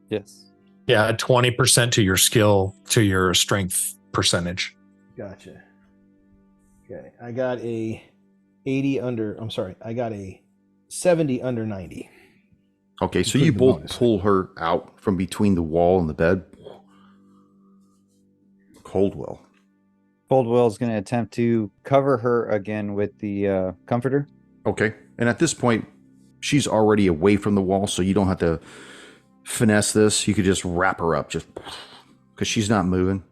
Yes. Yeah, 20% to your skill, to your strength percentage. Gotcha. Okay, I got a 80 under. I'm sorry, I got a 70 under 90. Okay, so you both pull her out from between the wall and the bed. Coldwell's going to attempt to cover her again with the comforter. Okay, and at this point, she's already away from the wall, so you don't have to finesse this. You could just wrap her up, just because she's not moving.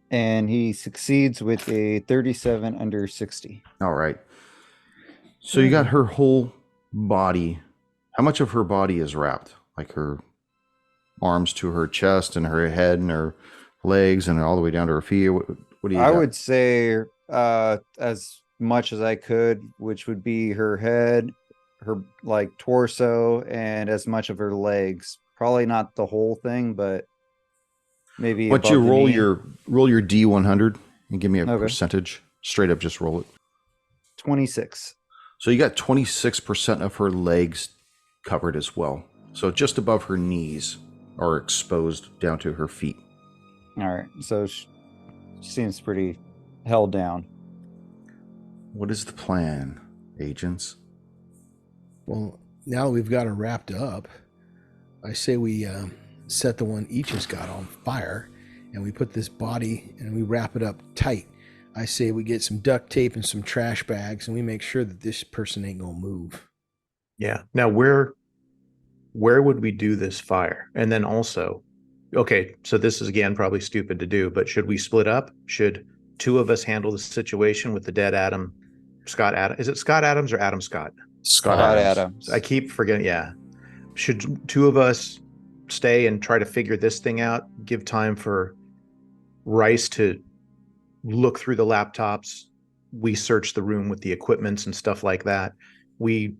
And he succeeds with a 37 under 60. All right. So you got her whole body. How much of her body is wrapped? Like her arms to her chest and her head and her legs and all the way down to her feet? What do you got? would say as much as I could, which would be her head, her like torso, and as much of her legs. Probably not the whole thing, but maybe. But you roll your D100 and give me a percentage. Straight up, just roll it. 26. So you got 26% of her legs covered as well. So just above her knees are exposed down to her feet. All right. So she seems pretty held down. What is the plan, agents? Well, now that we've got her wrapped up, I say we set the one each has got on fire, and we put this body and we wrap it up tight. I say we get some duct tape and some trash bags, and we make sure that this person ain't gonna move. Yeah. Now, where would we do this fire? And then also, okay, so this is again probably stupid to do, but should we split up? Should two of us handle the situation with the dead Scott Adams? Is it Scott Adams or Adam Scott? Scott Adams. I keep forgetting. Yeah. Should two of us stay and try to figure this thing out? Give time for Rice to look through the laptops. We search the room with the equipments and stuff like that. We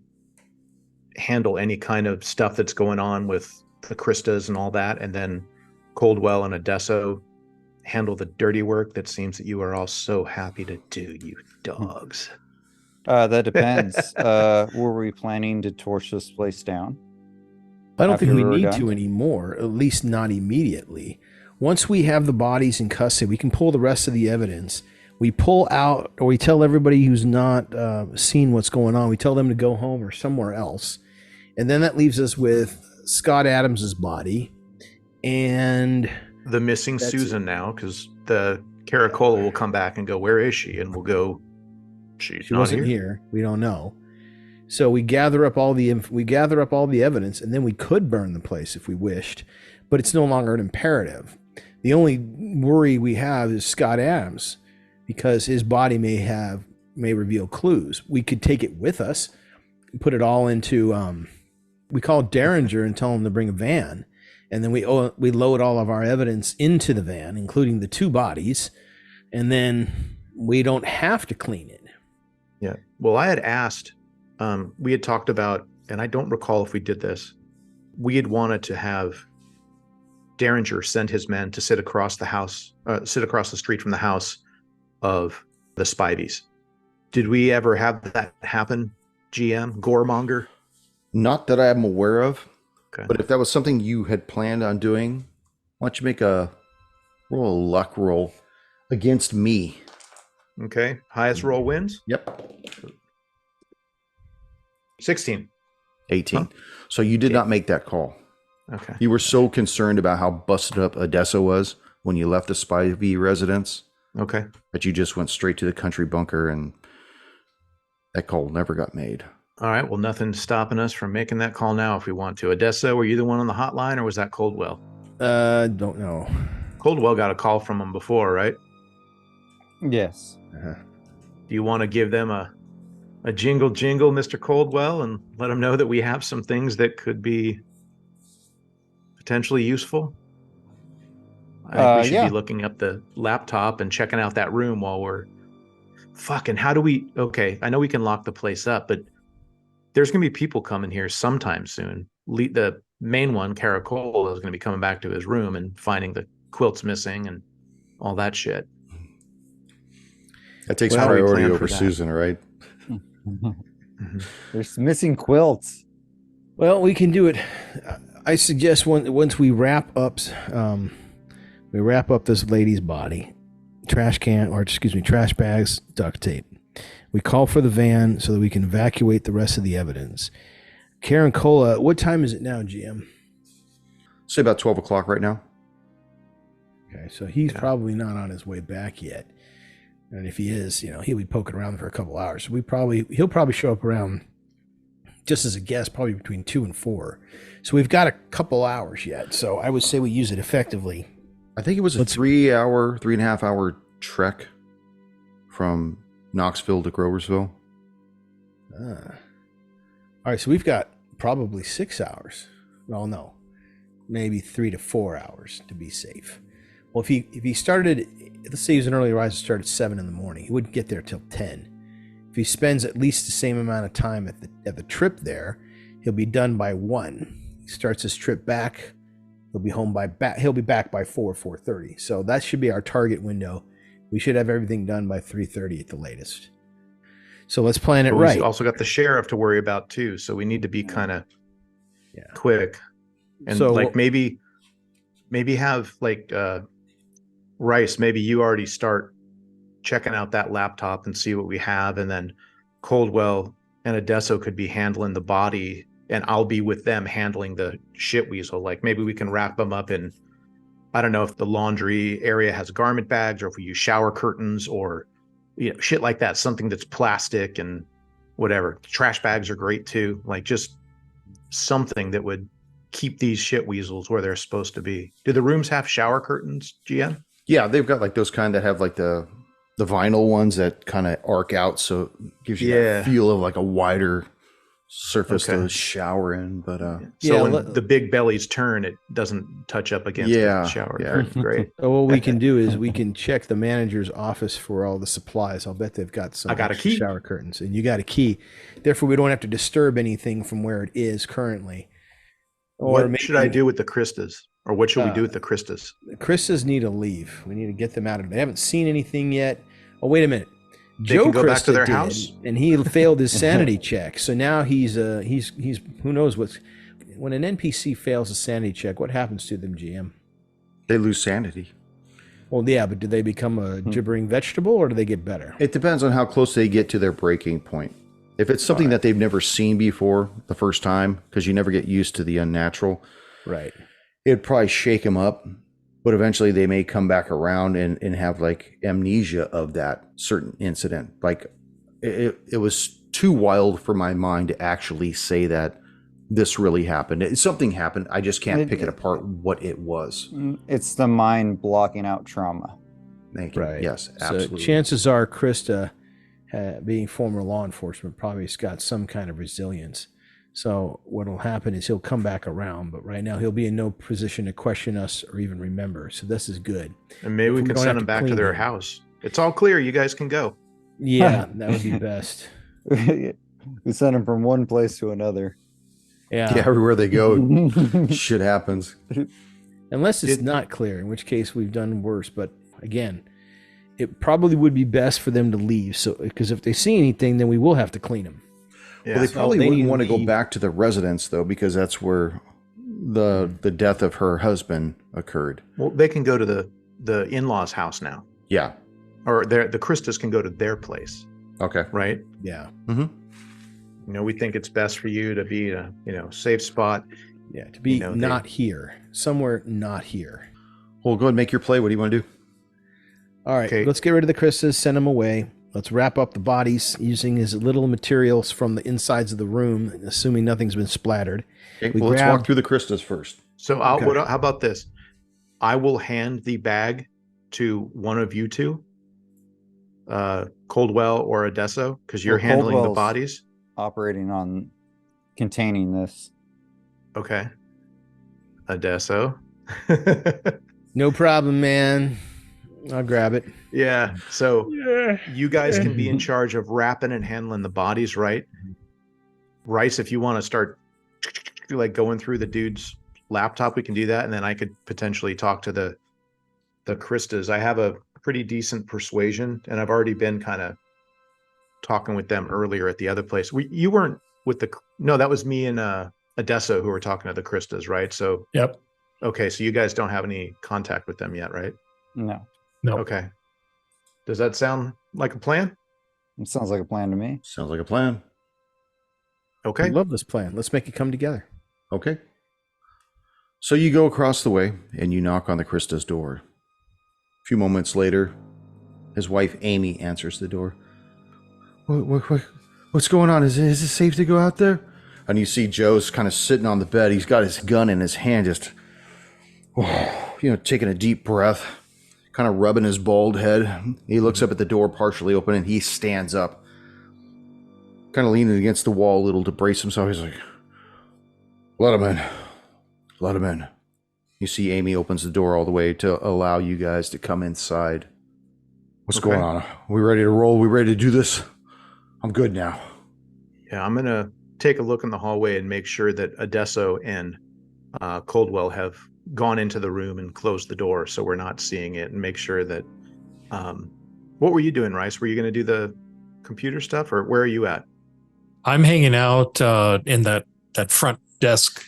handle any kind of stuff that's going on with the Christas and all that. And then Coldwell and Adesso handle the dirty work that seems that you are all so happy to do, you dogs. That depends. Were we planning to torch this place down? I don't think we After we're need done? to anymore, at least not immediately. Once we have the bodies in custody, we can pull the rest of the evidence. We pull out, or we tell everybody who's not seen what's going on, we tell them to go home or somewhere else. And then that leaves us with Scott Adams's body and The missing That's Susan now, because the Caracola will come back and go, where is she? And we'll go, she's she not wasn't here. We don't know. So we gather up all the evidence, and then we could burn the place if we wished, but it's no longer an imperative. The only worry we have is Scott Adams, because his body may reveal clues. We could take it with us, put it all into we call Derringer and tell him to bring a van, and then we load all of our evidence into the van, including the two bodies, and then we don't have to clean it. Yeah. Well, I had asked, we had talked about, and I don't recall if we did this, we had wanted to have Derringer send his men to sit across the street from the house of the Spivies. Did we ever have that happen, GM? Goremonger? Not that I'm aware of. Okay. But if that was something you had planned on doing, why don't you make a luck roll against me? Okay. Highest roll wins? Yep. 16. 18. Huh? So you did not make that call. Okay. You were so concerned about how busted up Odessa was when you left the Spivey residence Okay. that you just went straight to the country bunker, and that call never got made. All right. Well, nothing's stopping us from making that call now if we want to. Odessa, were you the one on the hotline, or was that Coldwell? Don't know. Coldwell got a call from him before, right? Yes. Do you want to give them a jingle, Mr. Coldwell, and let them know that we have some things that could be potentially useful? I think we should yeah. be looking up the laptop and checking out that room while we're fucking. How do we? Okay, I know we can lock the place up, but there's going to be people coming here sometime soon. The main one, Caracola, is going to be coming back to his room and finding the quilts missing and all that shit. That takes Well, we priority planned over for that. Susan, right? Mhm. There's missing quilts. Well, we can do it. I suggest once we wrap up this lady's body, trash bags, duct tape. We call for the van so that we can evacuate the rest of the evidence. Karen Cola, what time is it now, GM? Say about 12 o'clock right now. Okay, so he's Yeah. probably not on his way back yet. And if he is, he'll be poking around for a couple hours. So he'll probably show up around, just as a guess, probably between 2 and 4. So we've got a couple hours yet. So I would say we use it effectively. I think it was a 3.5 hour trek from Knoxville to Groversville. All right, so we've got probably 6 hours. Well, no, maybe 3 to 4 hours to be safe. Well, if he started, let's say he was an early riser, started at 7 in the morning, he wouldn't get there till 10. If he spends at least the same amount of time at the trip there, he'll be done by 1. He starts his trip back. He'll be back by 4:30. So that should be our target window. We should have everything done by 3:30 at the latest. So let's plan it But right. we also got the sheriff to worry about too, so we need to be kind of quick. And So maybe have Rice, maybe you already start checking out that laptop and see what we have, and then Coldwell and Adesso could be handling the body and I'll be with them handling the shit weasel. Like maybe we can wrap them up in, I don't know if the laundry area has garment bags or if we use shower curtains or, shit like that. Something that's plastic and whatever. Trash bags are great too. Like just something that would keep these shit weasels where they're supposed to be. Do the rooms have shower curtains, GM? Yeah, they've got like those kind that have like the vinyl ones that kind of arc out, so it gives you that feel of like a wider surface to shower in. But when the big bellies turn, it doesn't touch up against the shower curtain. Great. So what we can do is we can check the manager's office for all the supplies. I'll bet they've got some. I got a key. Shower curtains, and you got a key. Therefore, we don't have to disturb anything from where it is currently. Or what should I do with the Christas? Or what should we do with the Christas? The Christas need to leave. We need to get them out of. They haven't seen anything yet. Oh, wait a minute. They can go back to their house, and he failed his sanity check. So now he's who knows what's. When an NPC fails a sanity check, what happens to them, GM? They lose sanity. Well, yeah, but do they become a gibbering vegetable, or do they get better? It depends on how close they get to their breaking point. If it's something that they've never seen before the first time, because you never get used to the unnatural, right? It'd probably shake them up, but eventually they may come back around and have like amnesia of that certain incident. Like it was too wild for my mind to actually say that this really happened. Something happened. I just can't pick it apart what it was. It's the mind blocking out trauma. Thank you. Right. Yes, absolutely. So chances are Krista, being former law enforcement, probably has got some kind of resilience. So what will happen is he'll come back around, but right now he'll be in no position to question us or even remember. So this is good. And maybe we can send them back to their house. It's all clear. You guys can go. Yeah, that would be best. We send them from one place to another. Yeah, everywhere they go, shit happens. Unless it's not clear, in which case we've done worse. But again, it probably would be best for them to leave. So, because if they see anything, then we will have to clean them. Yeah. Well, they probably wouldn't want to go back to the residence though, because that's where the death of her husband occurred. Well, they can go to the in-laws' house now. Yeah, or the Christas can go to their place. Okay, right? Yeah. Mm-hmm. We think it's best for you to be in a safe spot. Yeah, to be not here, somewhere not here. Well, go ahead and make your play. What do you want to do? All right, let's get rid of the Christas, send them away. Let's wrap up the bodies using as little materials from the insides of the room, assuming nothing's been splattered. Okay, let's walk through the Christas first. So how about this? I will hand the bag to one of you two, Coldwell or Adesso, because you're handling the bodies. Operating on containing this. Okay. Adesso. No problem, man. I'll grab it. Yeah. So you guys can be in charge of wrapping and handling the bodies, right? Rice, if you want to start like going through the dude's laptop, we can do that. And then I could potentially talk to the Christas. I have a pretty decent persuasion, and I've already been kind of talking with them earlier at the other place. You weren't with that was me and Adesso who were talking to the Christas, right? So yep. Okay, so you guys don't have any contact with them yet, right? No. Okay. Does that sound like a plan? It sounds like a plan to me. Sounds like a plan. Okay. I love this plan. Let's make it come together. Okay. So you go across the way and you knock on the Christa's door. A few moments later, his wife Amy answers the door. What's going on? Is it safe to go out there? And you see Joe's kind of sitting on the bed. He's got his gun in his hand, just taking a deep breath, kind of rubbing his bald head. He looks up at the door partially open and he stands up, kind of leaning against the wall a little to brace himself. He's like, let him in. Let him in. You see Amy opens the door all the way to allow you guys to come inside. What's going on? Are we ready to roll? We ready to do this? I'm good now. Yeah, I'm going to take a look in the hallway and make sure that Adesso and Coldwell have gone into the room and closed the door so we're not seeing it, and make sure that what were you doing, Rice? Were you going to do the computer stuff, or where are you at? I'm hanging out in that front desk,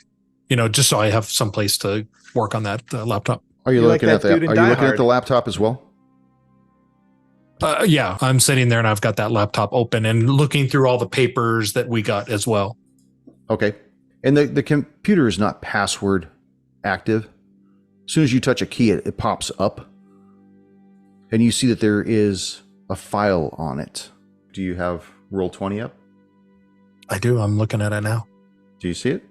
just so I have some place to work on that laptop. Are you looking at that? Are you looking at the laptop as well? Yeah, I'm sitting there and I've got that laptop open and looking through all the papers that we got as well. Okay. And the computer is not password active. As soon as you touch a key, it pops up. And you see that there is a file on it. Do you have Roll20 up? I do. I'm looking at it now. Do you see it?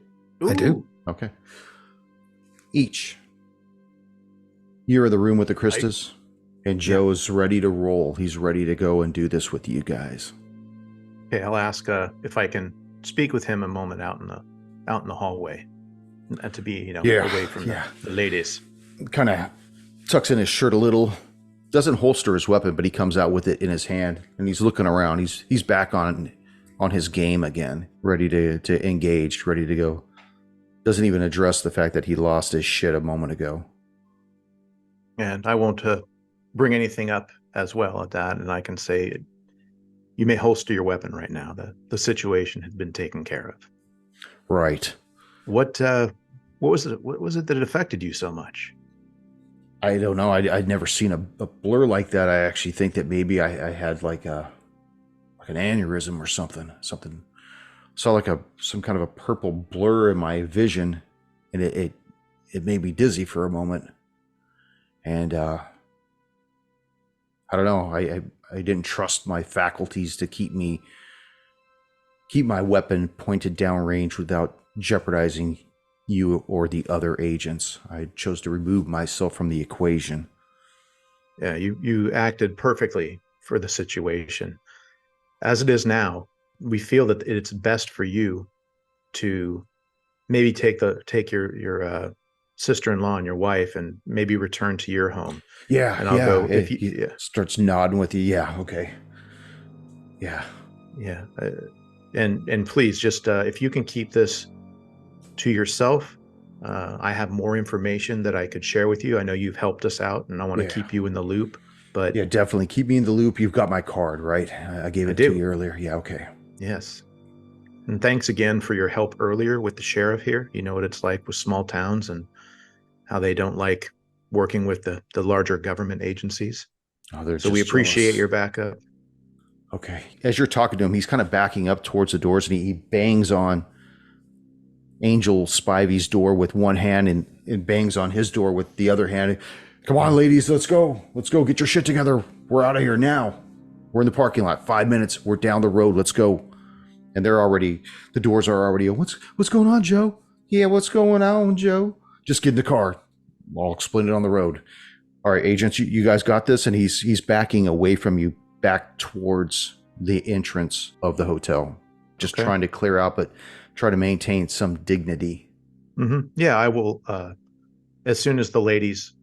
I do. Okay. Each. You're in the room with the Christas, and Joe is ready to roll. He's ready to go and do this with you guys. Okay, I'll ask if I can speak with him a moment out in the hallway, to be away from the ladies. Kind of tucks in his shirt a little. Doesn't holster his weapon, but he comes out with it in his hand, and he's looking around. He's back on his game again, ready to engage, ready to go. Doesn't even address the fact that he lost his shit a moment ago. And I won't bring anything up as well at that, and I can say, you may holster your weapon right now. The situation has been taken care of. Right. What was it? What was it that affected you so much? I don't know. I'd never seen a blur like that. I actually think that maybe I had like an aneurysm or something. Saw like some kind of a purple blur in my vision, and it made me dizzy for a moment. And I don't know. I didn't trust my faculties to keep my weapon pointed downrange without jeopardizing you or the other agents. I chose to remove myself from the equation. Yeah, you acted perfectly for the situation. As it is now, we feel that it's best for you to maybe take your sister-in-law and your wife and maybe return to your home. Yeah, and I'll go if he you starts nodding with you. Yeah, okay. Yeah. And please just if you can keep this to yourself. I have more information that I could share with you. I know you've helped us out, and I want to keep you in the loop. But yeah, definitely keep me in the loop. You've got my card, right? I gave it to you earlier. Yeah, okay. Yes. And thanks again for your help earlier with the sheriff here. You know what it's like with small towns and how they don't like working with the larger government agencies. So we appreciate your backup. Okay. As you're talking to him, he's kind of backing up towards the doors, and he bangs on Angel Spivey's door with one hand and bangs on his door with the other hand. Come on, ladies, let's go. Let's go. Get your shit together. We're out of here now. We're in the parking lot. 5 minutes. We're down the road. Let's go. And the doors are already, what's going on, Joe? Yeah, what's going on, Joe? Just get in the car. I'll explain it on the road. All right, agents, you guys got this? And he's backing away from you, back towards the entrance of the hotel. Just trying to clear out, but try to maintain some dignity. Mm-hmm. Yeah, I will. As soon as the ladies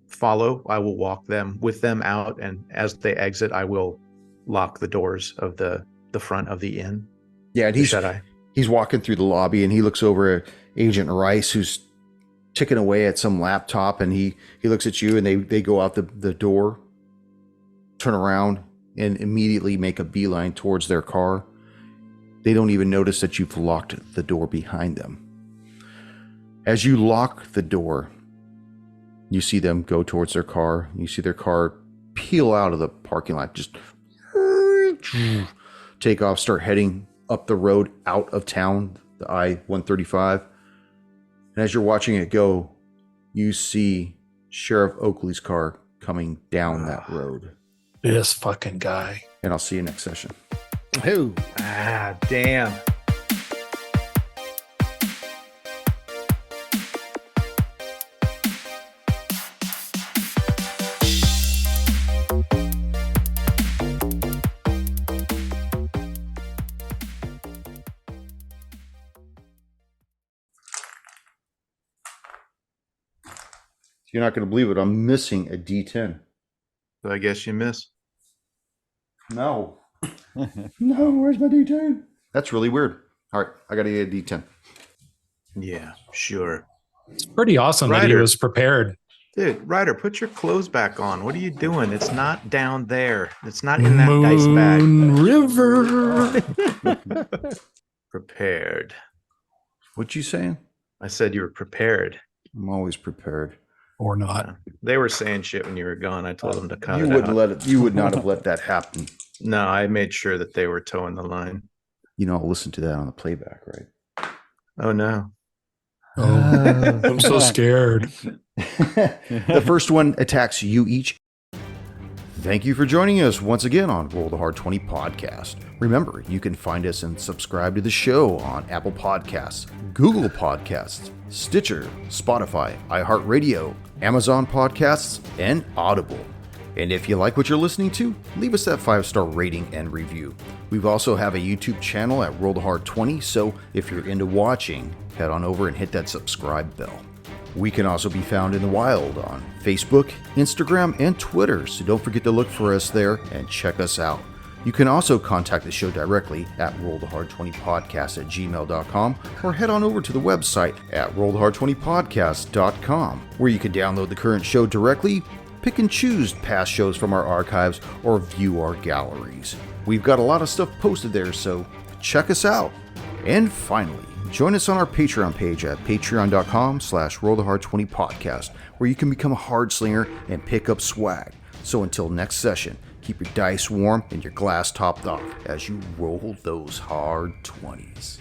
follow, I will walk with them out, and as they exit, I will lock the doors of the front of the inn. Yeah, and he's walking through the lobby, and he looks over at Agent Rice, who's ticking away at some laptop, and he looks at you, and they go out the door, turn around, and immediately make a beeline towards their car. They don't even notice that you've locked the door behind them. As you lock the door, you see them go towards their car. You see their car peel out of the parking lot, just take off, start heading up the road out of town, the I-135. And as you're watching it go, you see Sheriff Oakley's car coming down that road. This fucking guy. And I'll see you next session. Who? Damn. You're not going to believe it. I'm missing a D10. So I guess you miss. No. No, where's my D10? That's really weird. All right, I got to get a D10. Yeah, sure. It's pretty awesome that he was prepared. Dude, Ryder, put your clothes back on. What are you doing? It's not down there. It's not in that dice bag. River. Prepared. What you saying? I said you were prepared. I'm always prepared. Or not. They were saying shit when you were gone. I told them to cut You it wouldn't out. let it. You would not have let that happen. No, I made sure that they were towing the line. You know, I'll listen to that on the playback, right? Oh no. Oh, I'm so scared. The first one attacks you each. Thank you for joining us once again on Roll the Hard 20 podcast. Remember, you can find us and subscribe to the show on Apple Podcasts, Google Podcasts, Stitcher, Spotify, iHeartRadio, Amazon Podcasts, and Audible. And if you like what you're listening to, leave us that 5-star rating and review. We also have a YouTube channel at Roll the Hard 20, so if you're into watching, head on over and hit that subscribe bell. We can also be found in the wild on Facebook, Instagram, and Twitter, so don't forget to look for us there and check us out. You can also contact the show directly at rollthehard20podcast@gmail.com or head on over to the website at rollthehard20podcast.com, where you can download the current show directly, pick and choose past shows from our archives, or view our galleries. We've got a lot of stuff posted there, so check us out. And finally, join us on our Patreon page at patreon.com/rollthehard20podcast, where you can become a hard slinger and pick up swag. So until next session, keep your dice warm and your glass topped off as you roll those hard 20s.